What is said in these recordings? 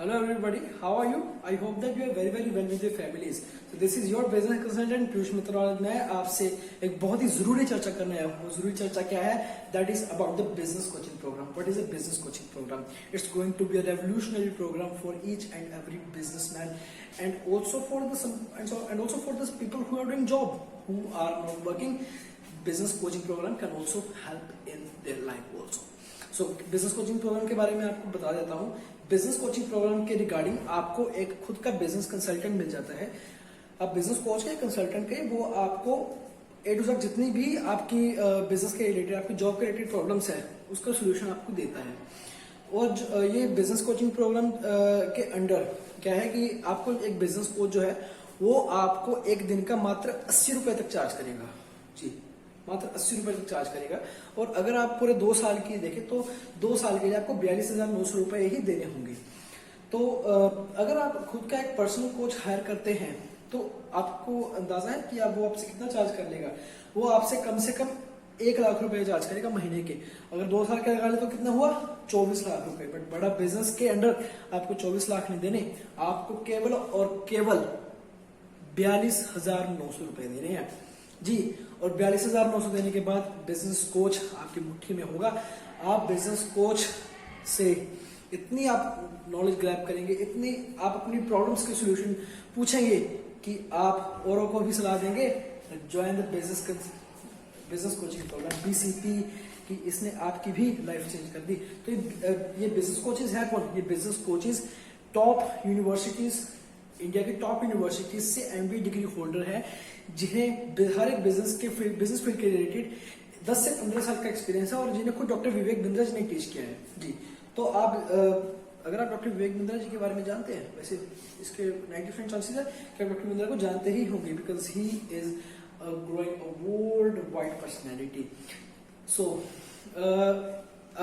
Hello everybody, how are you? I hope that you are very well with your families. So this is your business consultant Piyush मित्र और मैं आपसे एक बहुत ही जरूरी चर्चा करने आया हूँ। जरूरी चर्चा क्या है? That is about the business coaching program. What is a business coaching program? It's going to be a revolutionary program for each and every businessman, and also for the people who are doing job, who are not working. Business coaching program can also help in their life also. So business coaching program के बारे में आपको बता देता हूँ। Business coaching programme के regarding आपको एक खुद का बिजनेस कंसल्टेंट मिल जाता है। आप बिजनेस कोच के कंसल्टेंट के वो आपको ए टू जेड जितनी भी आपकी बिजनेस के रिलेटेड, आपकी जॉब के रिलेटेड प्रॉब्लम्स है, उसका सोल्यूशन आपको देता है। और ये बिजनेस कोचिंग प्रोग्राम के अंडर क्या है कि आपको एक बिजनेस कोच जो है वो आपको एक दिन का मात्र 80 रुपए तक चार्ज करेगा। जी, मात्र 80 रुपए तक चार्ज करेगा। और अगर आप पूरे 2 साल की देखें तो 2 साल के लिए आपको 42,900 रुपए ही देने होंगे। तो अगर आप खुद का एक पर्सनल कोच हायर करते हैं तो आपको अंदाजा है कि आप वो आपसे कितना चार्ज कर लेगा। वो आपसे कम से कम 1 लाख रुपए चार्ज करेगा महीने के। अगर 2 साल के लगा ले तो कितना हुआ? 24 लाख रुपए। बट बड़ा बिजनेस के अंडर आपको 24 लाख नहीं देने, आपको केवल और केवल 42,900 रुपए देने हैं जी। और 42,900 देने के बाद बिजनेस कोच आपकी मुट्ठी में होगा। आप बिजनेस कोच से इतनी आप नॉलेज ग्रैब करेंगे, इतनी आप अपनी प्रॉब्लम्स के सॉल्यूशन पूछेंगे कि आप औरों को भी सलाह देंगे join the business coaching program BCP कि इसने आपकी भी लाइफ चेंज कर दी। तो ये बिजनेस कोचेज है कौन? ये business coaches top universities, India की टॉप यूनिवर्सिटीज से MBA डिग्री होल्डर है, जिन्हें हर एक बिजनेस फील्ड के रिलेटेड 10 से 15 साल का एक्सपीरियंस है और जिन्हें खुद डॉक्टर विवेक बिंद्रा जी ने टीच किया है जी। तो आप अगर आप डॉक्टर विवेक बिंद्रा जी के बारे में जानते हैं, वैसे इसके 90% चांसेस है कि आप डॉक्टर बिंद्रा को जानते ही होंगे, because he is growing a world wide personality. So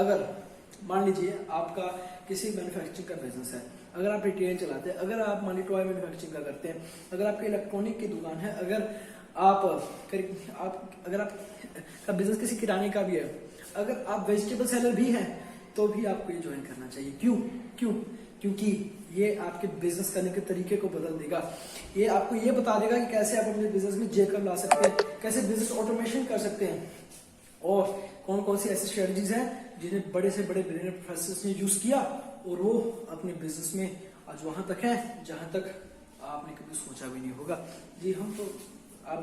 अगर मान लीजिए आपका किसी मैन्युफैक्चरिंग का बिजनेस है, अगर आप रिटेल चलाते हैं, अगर आप मान लीजिए टॉय मैन्युफैक्चरिंग का करते हैं, अगर आपकी इलेक्ट्रॉनिक की दुकान है, अगर आपका बिजनेस किसी किराने का भी है, अगर आप वेजिटेबल सेलर भी हैं, तो भी आपको ये ज्वाइन करना चाहिए। क्योंकि ये आपके बिजनेस करने के तरीके को बदल देगा। ये आपको ये बता देगा कि कैसे आप अपने बिजनेस में जेकब ला सकते हैं, कैसे बिजनेस ऑटोमेशन कर सकते हैं, और कौन कौन सी ऐसी स्ट्रेटजीज हैं जिन्हें बड़े से बड़े बिलियनियर प्रोफेसर्स ने यूज किया और वो अपने बिजनेस में आज वहां तक है जहां तक आपने कभी सोचा भी नहीं होगा। जी हम तो आप